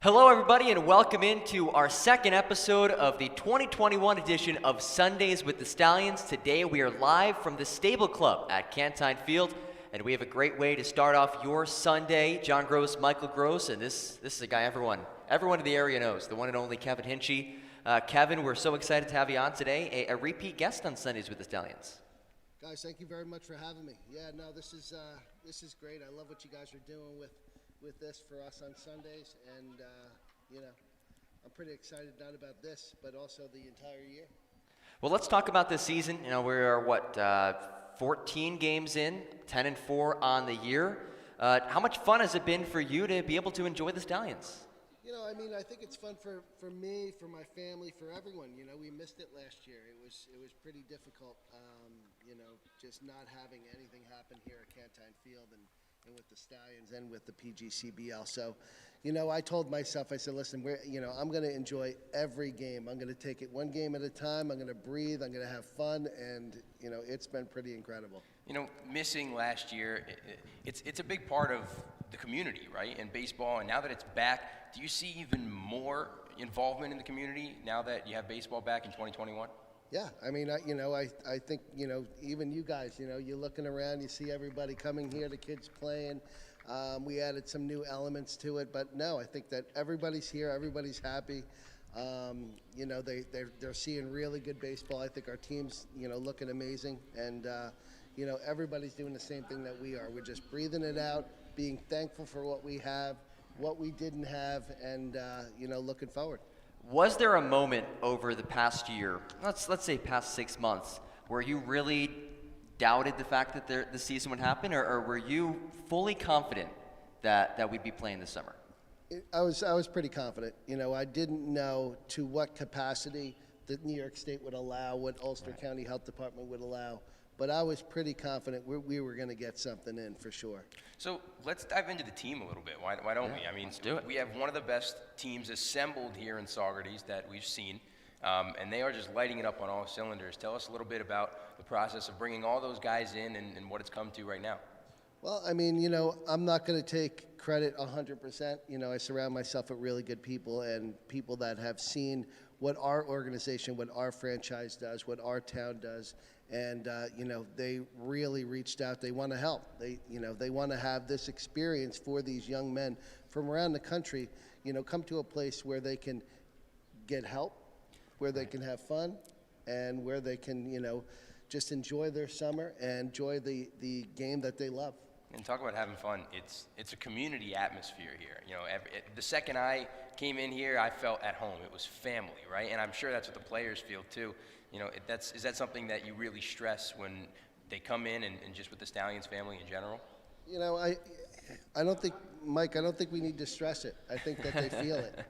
Hello, everybody, and welcome into our second episode of the 2021 edition of Sundays with the Stallions. Today, we are live from the Stable Club at Cantine Field, and we have a great way to start off your Sunday. John Gross, Michael Gross, and this is a guy everyone in the area knows, the one and only Kevin Hinchy. Kevin, we're so excited to have you on today, a repeat guest on Sundays with the Stallions. Guys, thank you very much for having me. Yeah, no, this is great. I love what you guys are doing with this for us on Sundays, and I'm pretty excited not about this, but also the entire year. Well, let's talk about this season. You know, we're 14 games in, 10-4 on the year. How much fun has it been for you to be able to enjoy the Stallions? You know, I mean, I think it's fun for me, for my family, for everyone. You know, we missed it last year. It was pretty difficult. Just not having anything happen here at Cantine Field and with the Stallions and with the PGCBL. So, I told myself, I said, listen, I'm going to enjoy every game. I'm going to take it one game at a time. I'm going to breathe. I'm going to have fun. And, it's been pretty incredible. Missing last year, it's a big part of the community, right, in baseball. And now that it's back, do you see even more involvement in the community now that you have baseball back in 2021? Yeah, I mean, I think, even you guys, you're looking around, you see everybody coming here, the kids playing. We added some new elements to it, but no, I think that everybody's here, everybody's happy. They're seeing really good baseball. I think our team's, looking amazing, and everybody's doing the same thing that we are. We're just breathing it out, being thankful for what we have, what we didn't have, and looking forward. Was there a moment over the past year, let's say past 6 months, where you really doubted the fact that the season would happen, or were you fully confident that we'd be playing this summer? I was pretty confident. I didn't know to what capacity that New York State would allow, what Ulster County Health Department would allow. But I was pretty confident we were going to get something in for sure. So let's dive into the team a little bit. Why don't we? I mean, let's do it. We have one of the best teams assembled here in Saugerties that we've seen, and they are just lighting it up on all cylinders. Tell us a little bit about the process of bringing all those guys in and what it's come to right now. Well, I mean, I'm not going to take credit 100%. I surround myself with really good people and people that have seen what our organization, what our franchise does, what our town does. And, they really reached out. They want to help. They want to have this experience for these young men from around the country, come to a place where they can get help, where they can have fun, and where they can, just enjoy their summer and enjoy the game that they love. And talk about having fun. It's a community atmosphere here. The second I came in here, I felt at home. It was family, right? And I'm sure that's what the players feel too. Is that something that you really stress when they come in and just with the Stallions family in general? I don't think, Mike, I don't think we need to stress it. I think that they feel it.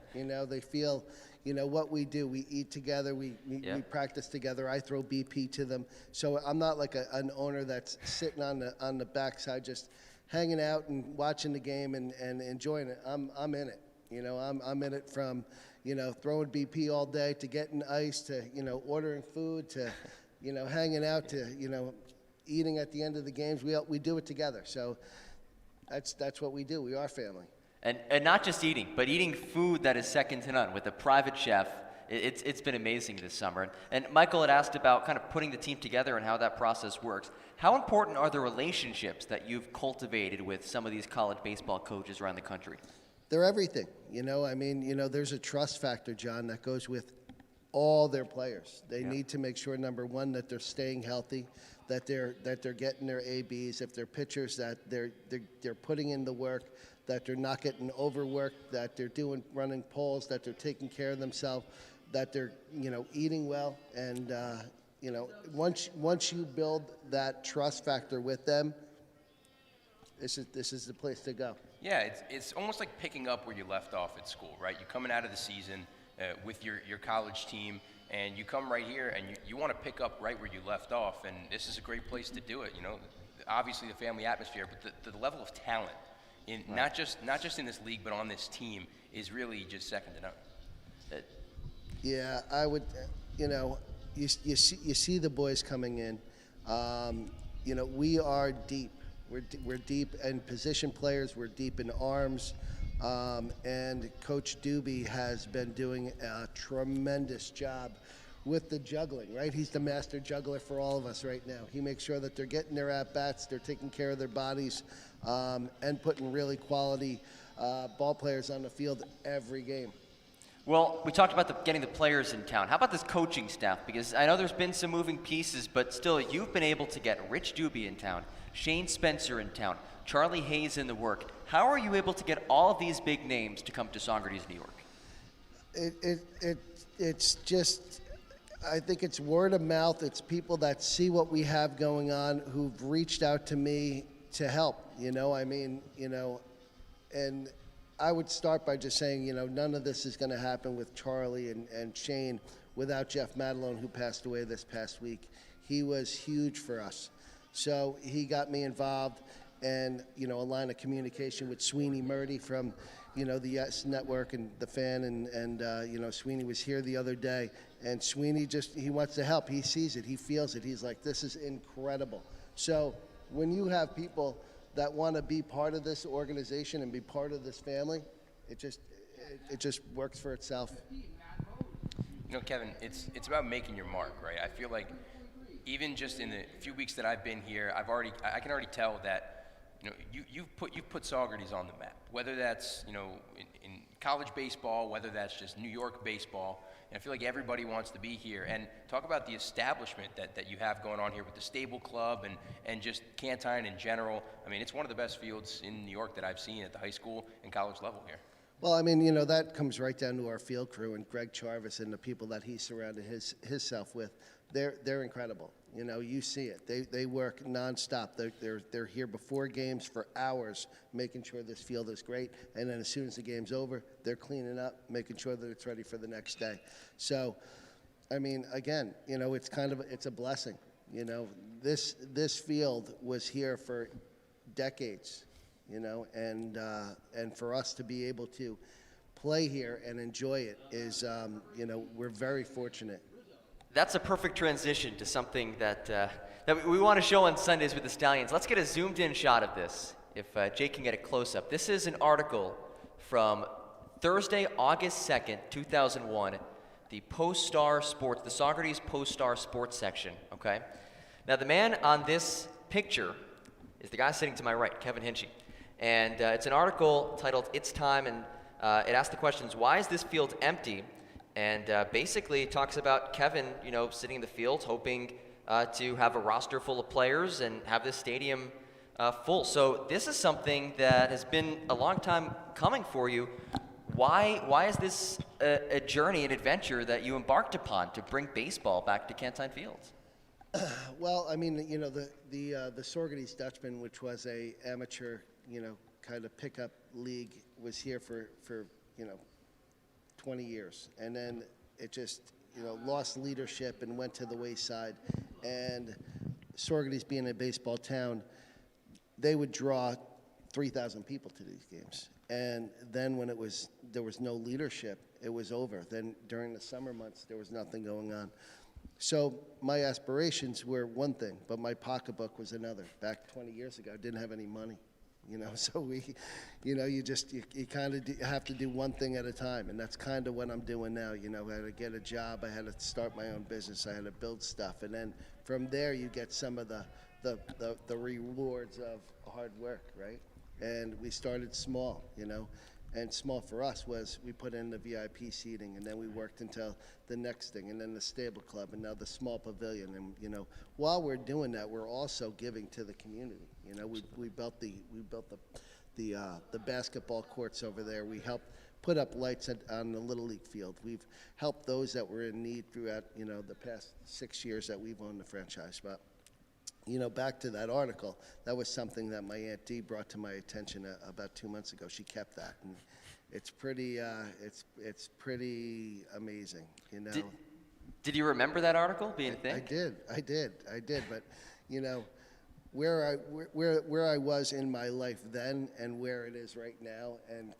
They feel, what we do. We eat together. We practice together. I throw BP to them. So I'm not like an owner that's sitting on the backside just hanging out and watching the game and enjoying it. I'm in it. I'm in it from, throwing BP all day to getting ice to, ordering food to, hanging out to, eating at the end of the games. We do it together. So that's what we do. We are family. And not just eating, but eating food that is second to none with a private chef. It's been amazing this summer. And Michael had asked about kind of putting the team together and how that process works. How important are the relationships that you've cultivated with some of these college baseball coaches around the country? They're everything, I mean, there's a trust factor, John, that goes with all their players. They need to make sure, number one, that they're staying healthy, that they're getting their ABs. If they're pitchers, that they're putting in the work, that they're not getting overworked, that they're running polls, that they're taking care of themselves, that they're eating well, and once you build that trust factor with them, this is the place to go. Yeah, it's almost like picking up where you left off at school, right? You're coming out of the season with your college team, and you come right here, and you want to pick up right where you left off, and this is a great place to do it. Obviously the family atmosphere, but the level of talent, not just in this league, but on this team, is really just second to none. Yeah, I would. You see the boys coming in. We are deep. We're deep in position players. We're deep in arms. And Coach Doobie has been doing a tremendous job with the juggling, right? He's the master juggler for all of us right now. He makes sure that they're getting their at-bats, they're taking care of their bodies, and putting really quality ball players on the field every game. Well, we talked about getting the players in town. How about this coaching staff? Because I know there's been some moving pieces, but still, you've been able to get Rich Doobie in town, Shane Spencer in town, Charlie Hayes in the work. How are you able to get all of these big names to come to Socrates, New York? It's just, I think it's word of mouth. It's people that see what we have going on who've reached out to me to help, and I would start by just saying, none of this is going to happen with Charlie and Shane without Jeff Madelone, who passed away this past week. He was huge for us. So he got me involved, and, a line of communication with Sweeney Murdy from, the Yes Network and the Fan, and Sweeney was here the other day, and Sweeney he wants to help. He sees it. He feels it. He's like, this is incredible. So when you have people that want to be part of this organization and be part of this family, it just works for itself. Kevin, it's about making your mark, right? I feel like even just in the few weeks that I've been here, I can already tell that you've put Socrates on the map. Whether that's in college baseball, whether that's just New York baseball. And I feel like everybody wants to be here. And talk about the establishment that you have going on here with the Stable Club and just Cantine in general. I mean, it's one of the best fields in New York that I've seen at the high school and college level here. Well, that comes right down to our field crew and Greg Charvis and the people that he surrounded himself with. They're incredible. You see it. They work nonstop. They're here before games for hours, making sure this field is great. And then as soon as the game's over, they're cleaning up, making sure that it's ready for the next day. So, again, it's a blessing. This field was here for decades. And for us to be able to play here and enjoy it is, we're very fortunate. That's a perfect transition to something that we want to show on Sundays with the Stallions. Let's get a zoomed-in shot of this, if Jake can get a close-up. This is an article from Thursday, August 2nd, 2001, the Post-Star Sports, the Socrates Post-Star Sports section, okay? Now, the man on this picture is the guy sitting to my right, Kevin Hinchy. And it's an article titled It's Time, and it asks the questions, why is this field empty? And basically it talks about Kevin, sitting in the field hoping to have a roster full of players and have this stadium full. So this is something that has been a long time coming for you. Why is this a journey, an adventure that you embarked upon to bring baseball back to Cantine Fields? Well, the Socrates Dutchman, which was a amateur, kind of pickup league, was here for 20 years. And then it just, lost leadership and went to the wayside. And Socrates being a baseball town, they would draw 3,000 people to these games. And then when there was no leadership, it was over. Then during the summer months, there was nothing going on. So my aspirations were one thing, but my pocketbook was another. Back 20 years ago, I didn't have any money. So you kind of have to do one thing at a time, and that's kind of what I'm doing now. I had to get a job, I had to start my own business, I had to build stuff, and then from there you get some of the rewards of hard work, right? And we started small, and small for us was we put in the VIP seating, and then we worked until the next thing, and then the Stable Club, and now the small pavilion. And while we're doing that, we're also giving to the community. We built the basketball courts over there. We helped put up lights on the Little League field. We've helped those that were in need throughout the past 6 years that we've owned the franchise. But back to that article, that was something that my Aunt Dee brought to my attention about 2 months ago. She kept that, and it's pretty amazing, Did you remember that article being a thing? I did. But where I was in my life then and where it is right now, and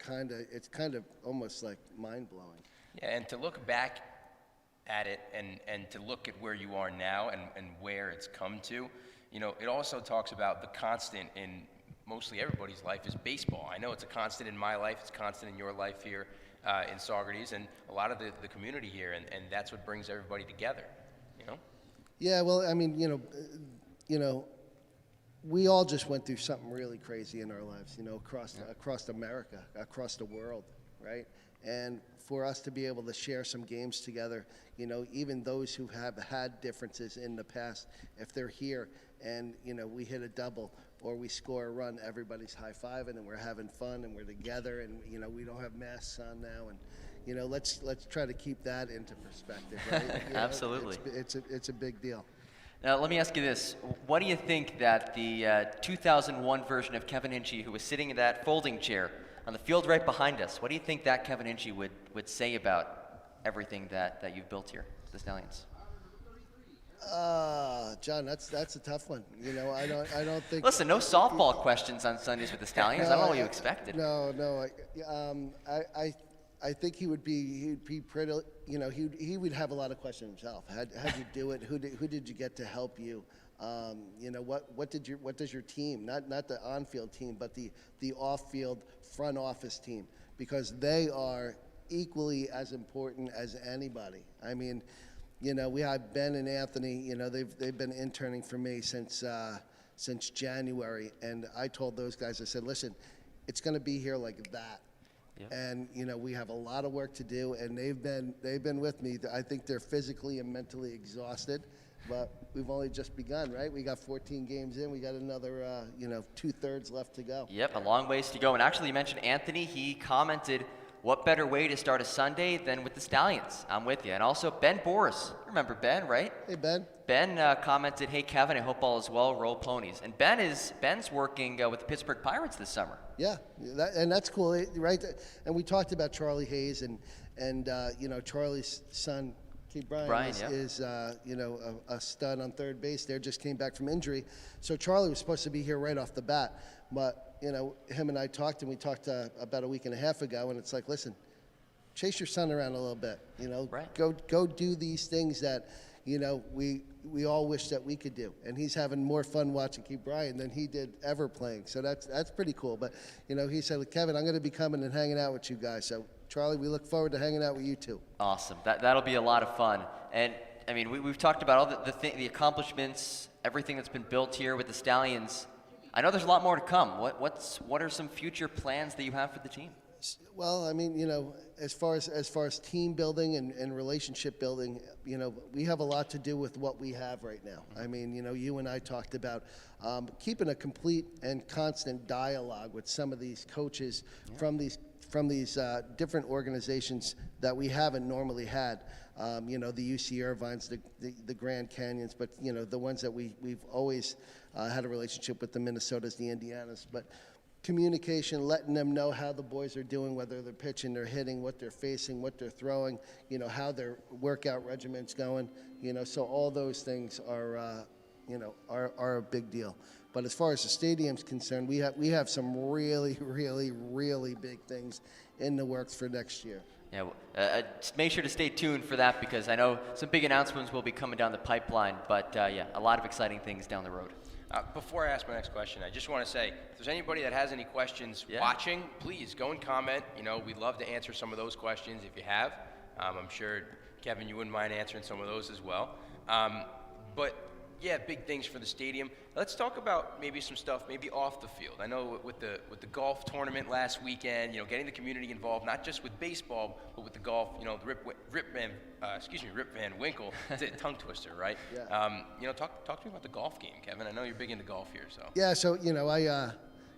it's kind of almost like mind blowing. Yeah, and to look back at it and to look at where you are now and where it's come to, it also talks about the constant in mostly everybody's life is baseball. I know it's a constant in my life, it's a constant in your life here in Saugerties, and a lot of the community here, and that's what brings everybody together, you know? Yeah, well, I mean, we all just went through something really crazy in our lives, across America, across the world, right? And for us to be able to share some games together, even those who have had differences in the past, if they're here and, we hit a double or we score a run, everybody's high-fiving and we're having fun and we're together and, we don't have masks on now and, let's try to keep that into perspective, right? Absolutely. It's a big deal. Now, let me ask you this. What do you think that the 2001 version of Kevin Hinchy, who was sitting in that folding chair on the field right behind us, what do you think that Kevin Hinchy would say about everything that you've built here, the Stallions? John, that's a tough one. I don't think. Listen, no softball questions on Sundays with the Stallions. I don't know what you expected. No. I think he'd be pretty. He would have a lot of questions himself. How'd you do it? Who did you get to help you? What does your team, not the on-field team, but the off-field front office team, because they are equally as important as anybody. I mean, we have Ben and Anthony. They've been interning for me since January, and I told those guys, I said, listen, it's going to be here like that. Yep. And we have a lot of work to do, and they've been with me. I think they're physically and mentally exhausted, but we've only just begun, right? We got 14 games in. We got another 2/3 left to go. Yep, a long ways to go. And actually, you mentioned Anthony. He commented, "What better way to start a Sunday than with the Stallions?" I'm with you. And also Ben Boris. Remember Ben, right? Hey, Ben. Ben commented, "Hey, Kevin, I hope all is well. Roll ponies." And Ben's working with the Pittsburgh Pirates this summer. Yeah, and that's cool, right? And we talked about Charlie Hayes and Charlie's son, Brian is a stud on third base there. Just came back from injury, so Charlie was supposed to be here right off the bat. But him and I talked, and we talked about a week and a half ago, and it's like, listen, chase your son around a little bit. Right. Go do these things that we all wish that we could do. And he's having more fun watching Keith Bryant than he did ever playing. So that's pretty cool. But he said, Kevin, I'm going to be coming and hanging out with you guys. So Charlie, we look forward to hanging out with you too. Awesome. That'll be a lot of fun. And I mean, we've talked about all the accomplishments, everything that's been built here with the Stallions. I know there's a lot more to come. What are some future plans that you have for the team? Well, I mean, as far as team building and relationship building, we have a lot to do with what we have right now. I mean, you and I talked about keeping a complete and constant dialogue with some of these coaches from these different organizations that we haven't normally had. The UC Irvines, the Grand Canyons, but the ones that we've always had a relationship with, the Minnesotas, the Indianas, but communication, letting them know how the boys are doing, whether they're pitching, they're hitting, what they're facing, what they're throwing, how their workout regimen's going, so all those things are a big deal. But as far as the stadium's concerned, we have some really, really, really big things in the works for next year. Yeah, just make sure to stay tuned for that, because I know some big announcements will be coming down the pipeline, but a lot of exciting things down the road. Before I ask my next question, I just want to say, if there's anybody that has any questions watching, please go and comment. We'd love to answer some of those questions if you have. I'm sure, Kevin, you wouldn't mind answering some of those as well. But yeah, big things for the stadium. Let's talk about maybe some stuff maybe off the field. I know with the golf tournament last weekend, getting the community involved, not just with baseball, but with the golf. The Rip Van Winkle, it's a tongue twister, right? Yeah. Talk to me about the golf game, Kevin. I know you're big into golf here, so. Yeah, so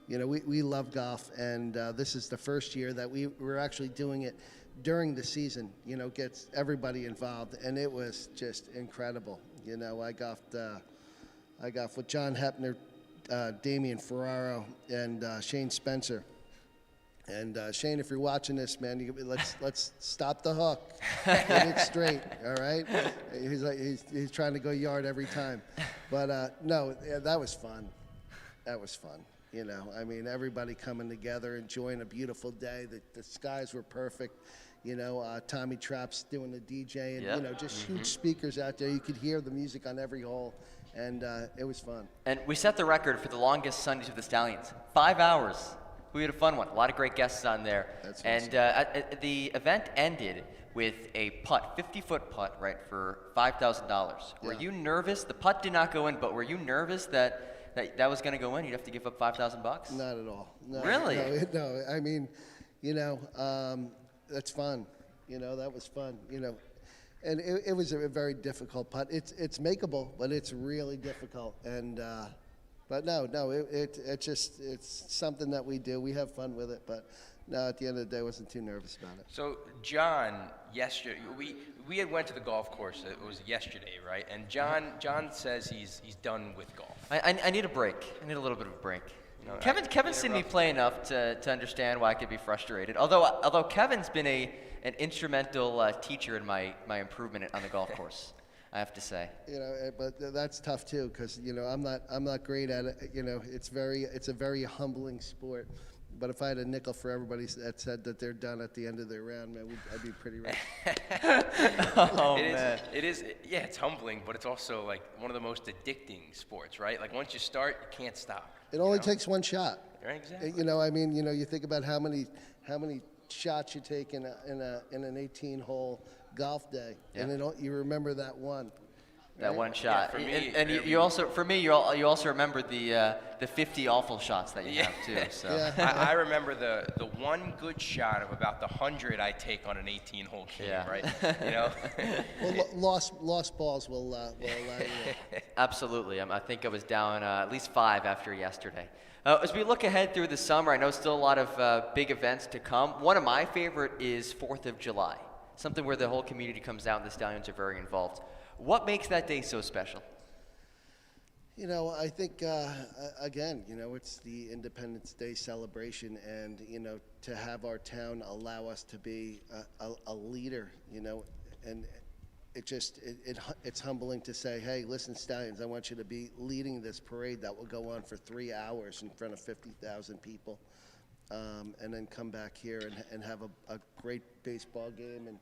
we love golf, and this is the first year that we're actually doing it during the season. Gets everybody involved, and it was just incredible. I golfed with John Hepner, Damian Ferraro, and Shane Spencer. And Shane, if you're watching this, man, let's stop the hook, get it straight, all right? He's trying to go yard every time, but no, that was fun. That was fun. I mean, everybody coming together, enjoying a beautiful day. The skies were perfect. Tommy Trapp's doing the DJ, and just huge speakers out there. You could hear the music on every hole, and it was fun. And we set the record for the longest Sundays with the Stallions. 5 hours. We had a fun one. A lot of great guests on there. That's and the event ended with a putt, 50-foot putt, right, for $5,000. Were you nervous? The putt did not go in, but were you nervous that was going to go in? You'd have to give up $5,000 bucks? Not at all. No, Really? No. I mean, that's fun. That was fun. And it was a very difficult putt. It's makeable, but it's really difficult. And but no, it's something that we do. We have fun with it, but no, at the end of the day, I wasn't too nervous about it. So, John, yesterday we had went to the golf course. It was yesterday, right? And John says he's done with golf. I need a break. I need a little bit of a break. Kevin's seen me play enough to understand why I could be frustrated. Although Kevin's been an instrumental teacher in my improvement on the golf course, I have to say. But that's tough too, because I'm not great at it. It's a very humbling sport. But if I had a nickel for everybody that said that they're done at the end of their round, man, I'd be pretty rich. It is. Yeah, it's humbling, but it's also like one of the most addicting sports, right? Like once you start, you can't stop. It only takes one shot. Right, exactly. You think about how many shots you take in an 18-hole golf day, and you remember that one. That one shot. Yeah, and you also remember the 50 awful shots that you have too. So I remember the one good shot of about the 100 I take on an 18-hole game, right? Well, lost balls will allow you. Absolutely. I think I was down at least 5 after yesterday. As we look ahead through the summer, I know still a lot of big events to come. One of my favorite is 4th of July, something where the whole community comes out and the Stallions are very involved. What makes that day so special? I think, again, it's the Independence Day celebration, and, to have our town allow us to be a leader, and it's humbling to say, hey, listen, Stallions, I want you to be leading this parade that will go on for 3 hours in front of 50,000 people, and then come back here and have a great baseball game and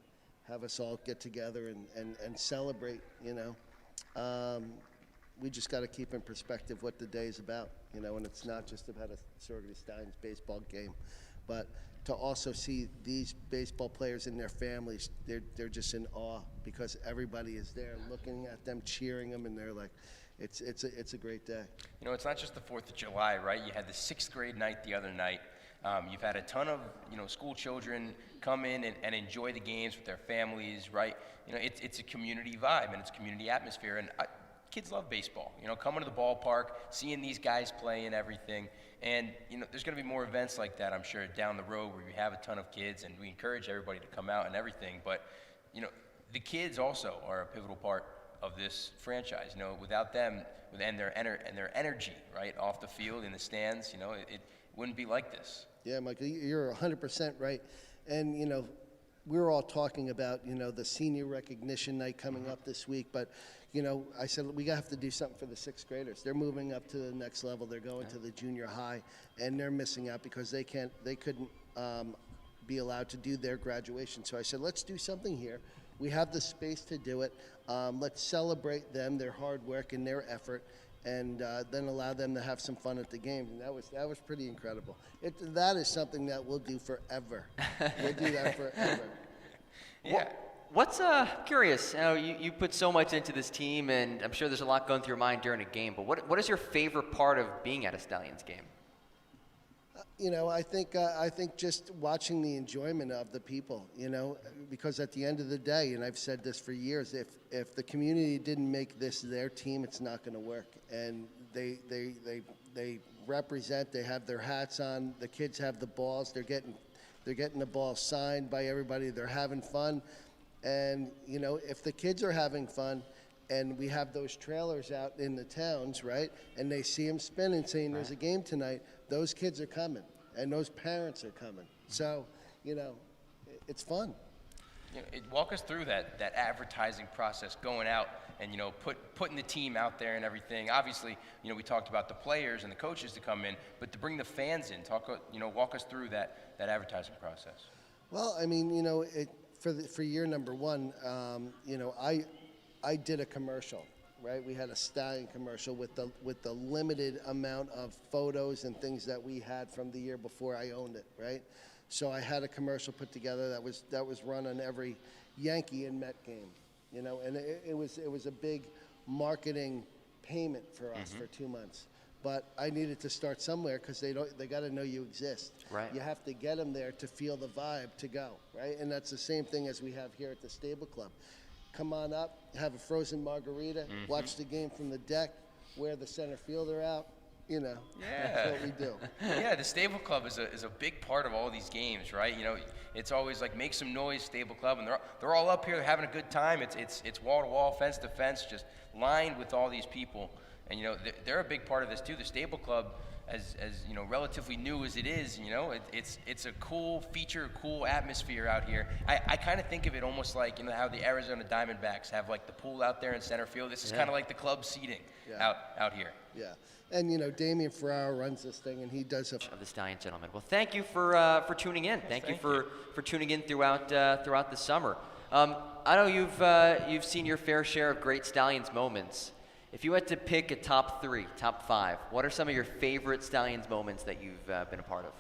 have us all get together and celebrate, We just got to keep in perspective what the day is about, and it's not just about a Saugerty Stallions baseball game, but to also see these baseball players and their families, they're just in awe because everybody is there looking at them, cheering them, and they're like, it's a great day. It's not just the 4th of July, right? You had the 6th grade night the other night. You've had a ton of school children come in and enjoy the games with their families, right? It's a community vibe and it's a community atmosphere, and kids love baseball. Coming to the ballpark, seeing these guys play and everything, and there's going to be more events like that, I'm sure, down the road where you have a ton of kids, and we encourage everybody to come out and everything. But the kids also are a pivotal part of this franchise. Without them and their energy, right, off the field in the stands, it wouldn't be like this. Yeah, Michael, you're 100% right. And, we were all talking about, the senior recognition night coming up this week. But, I said we have to do something for the 6th graders. They're moving up to the next level. They're going to the junior high, and they're missing out because they couldn't be allowed to do their graduation. So I said, let's do something here. We have the space to do it. Let's celebrate them, their hard work and their effort, and then allow them to have some fun at the game. And that was pretty incredible. That is something that we'll do forever. We'll do that forever. Yeah. What's curious? You put so much into this team, and I'm sure there's a lot going through your mind during a game. But what is your favorite part of being at a Stallions game? I think just watching the enjoyment of the people, because at the end of the day, and I've said this for years, if the community didn't make this their team, it's not going to work. And they represent, they have their hats on, the kids have the balls, they're getting the balls signed by everybody, they're having fun. And, if the kids are having fun, and we have those trailers out in the towns, right, and they see them spinning saying there's a game tonight, those kids are coming, and those parents are coming. So, it's fun. Walk us through that advertising process, going out and, putting the team out there and everything. Obviously, we talked about the players and the coaches to come in, but to bring the fans in, walk us through that advertising process. Well, I mean, for year number one, I did a commercial, right? We had a Stallion commercial with the limited amount of photos and things that we had from the year before I owned it, right? So I had a commercial put together that was run on every Yankee and Met game, you know, and it was a big marketing payment for us for 2 months. But I needed to start somewhere because they got to know you exist. Right. You have to get them there to feel the vibe to go, right? And that's the same thing as we have here at the Stable Club. Come on up, have a frozen margarita, watch the game from the deck, wear the center fielder out. You know, that's what we do. Yeah, the Stable Club is a big part of all these games, right? You know, it's always like make some noise, Stable Club, and they're all up here having a good time. It's wall to wall, fence to fence, just lined with all these people, and you know they're a big part of this too. The Stable Club, as you know, relatively new as it is, you know, it's a cool feature, cool atmosphere out here. I kind of think of it almost like, you know, how the Arizona Diamondbacks have like the pool out there in center field. This is kind of like the club seating out here. Yeah. And, you know, Damian Ferraro runs this thing, and he does of the Stallion gentlemen. Well, thank you for tuning in. Thank you for tuning in throughout the summer. I know you've seen your fair share of great Stallions moments. If you had to pick a top 3, top 5, what are some of your favorite Stallions moments that you've been a part of?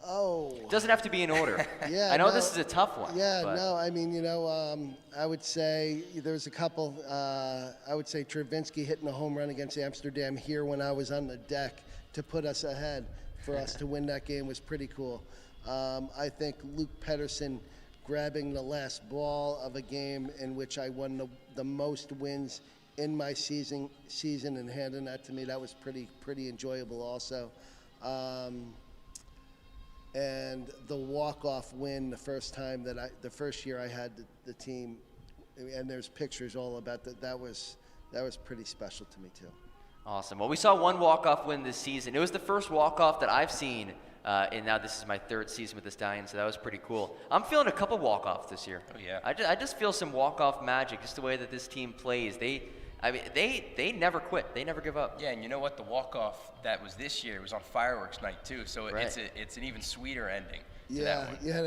Oh. It doesn't have to be in order. Yeah. I know this is a tough one. Yeah, but. no, I mean, you know, I would say there's a couple. I would say Travinsky hitting a home run against Amsterdam here when I was on the deck to put us ahead for us to win that game was pretty cool. I think Luke Pedersen grabbing the last ball of a game in which I won the most wins in my season and handing that to me, that was pretty enjoyable also. And the walk-off win the first year I had the team, and there's pictures all about that. That was pretty special to me too. Awesome. Well, we saw one walk-off win this season. It was the first walk-off that I've seen, and now this is my 3rd season with the Stallions, so that was pretty cool. I'm feeling a couple walk-offs this year. Oh yeah. I just feel some walk-off magic, just the way that this team plays. They never quit. They never give up. Yeah, and you know what? The walk-off that was this year was on fireworks night too, so Right. it's an even sweeter ending to Yeah, that one. yeah,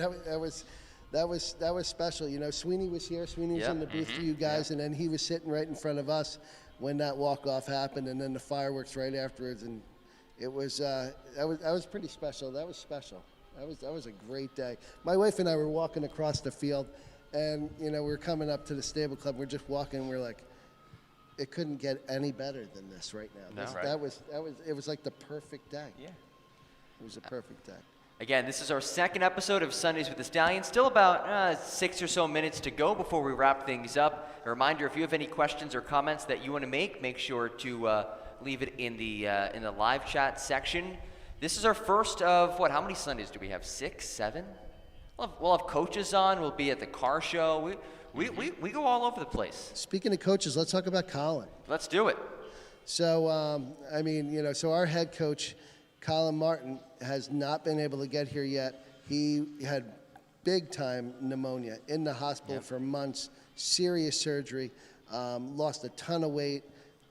that was special. You know, Sweeney was here. Sweeney was in the booth for you guys, and then he was sitting right in front of us when that walk-off happened, and then the fireworks right afterwards, and it was that was pretty special. That was special. That was a great day. My wife and I were walking across the field, and you know, we were coming up to the Stable Club. We're just walking, and we're like, it couldn't get any better than this right now. No. It was like the perfect day. Yeah. It was a perfect day. Again, this is our 2nd episode of Sundays with the Stallions. Still about 6 or so minutes to go before we wrap things up. A reminder, if you have any questions or comments that you want to make sure to leave it in the live chat section. This is our first of, how many Sundays do we have? 6, 7? We'll have coaches on. We'll be at the car show. We go all over the place. Speaking of coaches, let's talk about Colin. Let's do it. So, I mean, you know, so our head coach, Colin Martin, has not been able to get here yet. He had big-time pneumonia in the hospital for months, serious surgery, lost a ton of weight,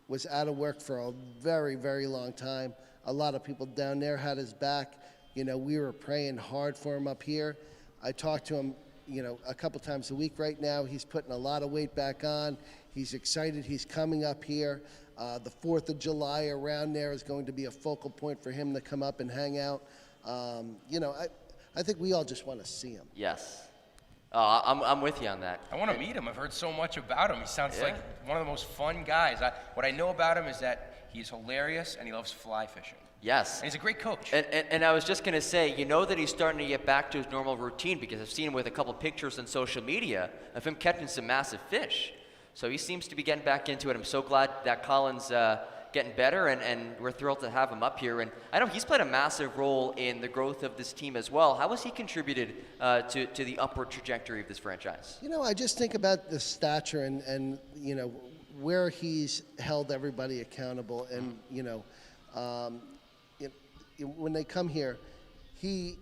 was out of work for a very, very long time. A lot of people down there had his back. You know, we were praying hard for him up here. I talked to him, you know, a couple times a week right now. He's putting a lot of weight back on. He's excited. He's coming up here. The 4th of July around there is going to be a focal point for him to come up and hang out. You know, I think we all just want to see him. Yes. I'm with you on that. I want to meet him. I've heard so much about him. He sounds like one of the most fun guys. What I know about him is that he's hilarious and he loves fly fishing. Yes. And he's a great coach. And I was just going to say, you know that he's starting to get back to his normal routine because I've seen him with a couple pictures on social media of him catching some massive fish. So he seems to be getting back into it. I'm so glad that Colin's getting better, and we're thrilled to have him up here. And I know he's played a massive role in the growth of this team as well. How has he contributed to the upward trajectory of this franchise? You know, I just think about the stature and you know, where he's held everybody accountable. And, you know, when they come here, he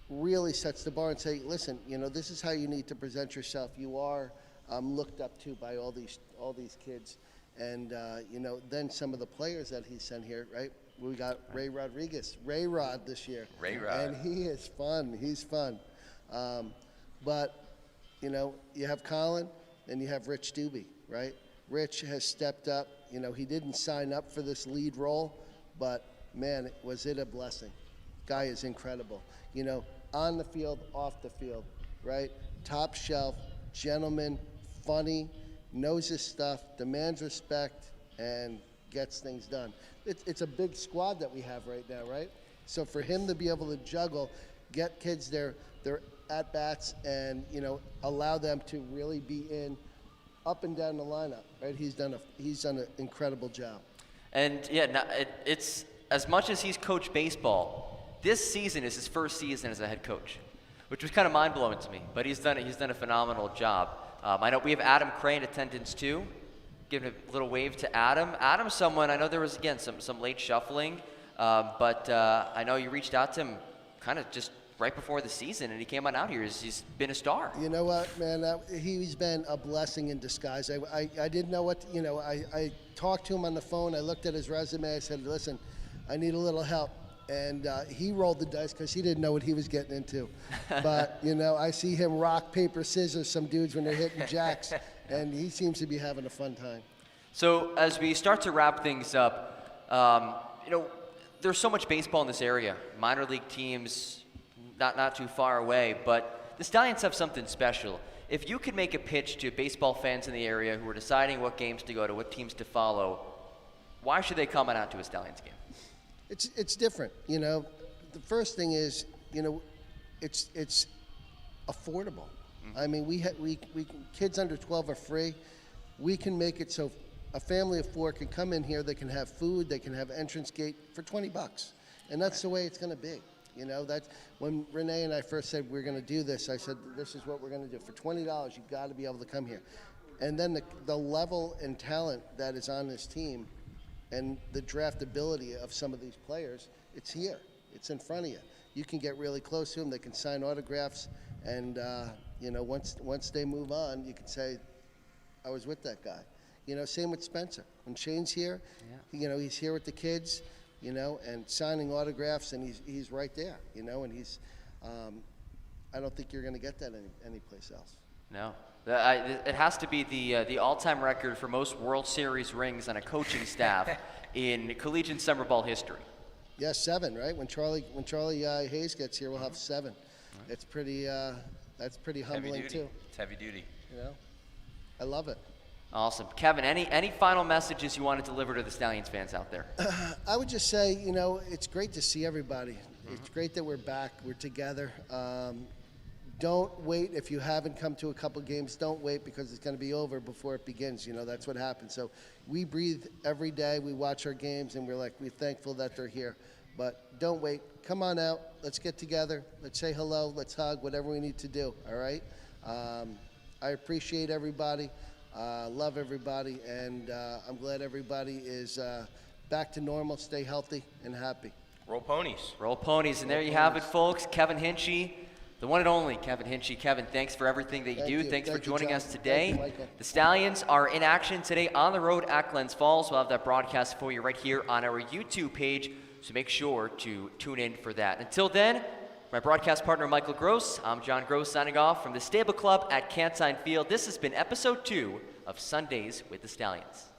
really sets the bar and say, listen, you know, this is how you need to present yourself. You are looked up to by all these kids. And, you know, then some of the players that he sent here, right? We got Ray Rodriguez, Ray Rod this year. Ray Rod. And he is fun. He's fun. But, you know, you have Colin, then you have Rich Doobie, right? Rich has stepped up. You know, he didn't sign up for this lead role, but man, was it a blessing. Guy is incredible. You know, on the field, off the field, right? Top shelf, gentleman, funny, knows his stuff, demands respect, and gets things done. It's a big squad that we have right now, right? So for him to be able to juggle, get kids their at-bats, and, you know, allow them to really be in up and down the lineup, right? He's done an incredible job. And yeah, it's as much as he's coached baseball, this season is his first season as a head coach, which was kind of mind-blowing to me. But he's done a phenomenal job. I know we have Adam Cray in attendance too. Give a little wave to Adam. Adam's someone, I know there was, again, some late shuffling, but I know you reached out to him kind of just right before the season, and he came on out here. He's been a star. You know what, man? He's been a blessing in disguise. I didn't know what, you know, I talked to him on the phone. I looked at his resume. I said, listen, I need a little help. And he rolled the dice because he didn't know what he was getting into. But, you know, I see him rock, paper, scissors some dudes when they're hitting jacks, and he seems to be having a fun time. So as we start to wrap things up, you know, there's so much baseball in this area. Minor league teams, not too far away, but the Stallions have something special. If you could make a pitch to baseball fans in the area who are deciding what games to go to, what teams to follow, why should they come on out to a Stallions game? It's different, you know. The first thing is, you know, it's affordable. I mean, we kids under 12 are free. We can make it so a family of 4 can come in here. They can have food. They can have entrance gate for $20, and that's the way it's going to be. You know, that's when Renee and I first said we're going to do this. I said, this is what we're going to do. For $20, you've got to be able to come here. And then the level and talent that is on this team and the draftability of some of these players, it's here. It's in front of you. You can get really close to them. They can sign autographs. And, you know, once they move on, you can say, I was with that guy. You know, same with Spencer. When Shane's here, you know, he's here with the kids, you know, and signing autographs, and he's right there, you know, and he's, I don't think you're going to get that anyplace else. No. It has to be the all-time record for most World Series rings on a coaching staff in collegiate summer ball history. Yeah, 7, right? When Charlie Hayes gets here, we'll have 7. It's pretty, that's pretty humbling too. It's heavy duty. You know, I love it. Awesome. Kevin, any final messages you want to deliver to the Stallions fans out there? I would just say, you know, it's great to see everybody. It's great that we're back. We're together. Don't wait. If you haven't come to a couple games, don't wait, because it's going to be over before it begins. You know, that's what happens. So we breathe every day. We watch our games, and we're thankful that they're here. But don't wait. Come on out. Let's get together. Let's say hello. Let's hug, whatever we need to do, all right? I appreciate everybody. Love everybody, and I'm glad everybody is back to normal. Stay healthy and happy. Roll ponies. Roll ponies, and there you have it, folks. Kevin Hinchy, the one and only Kevin Hinchy. Kevin, thanks for everything that you do. Thanks for joining us today. Michael. The Stallions are in action today on the road at Glens Falls. We'll have that broadcast for you right here on our YouTube page, so make sure to tune in for that. Until then, my broadcast partner, Michael Gross, I'm John Gross, signing off from the Stable Club at Cantine Field. This has been episode 2 of Sundays with the Stallions.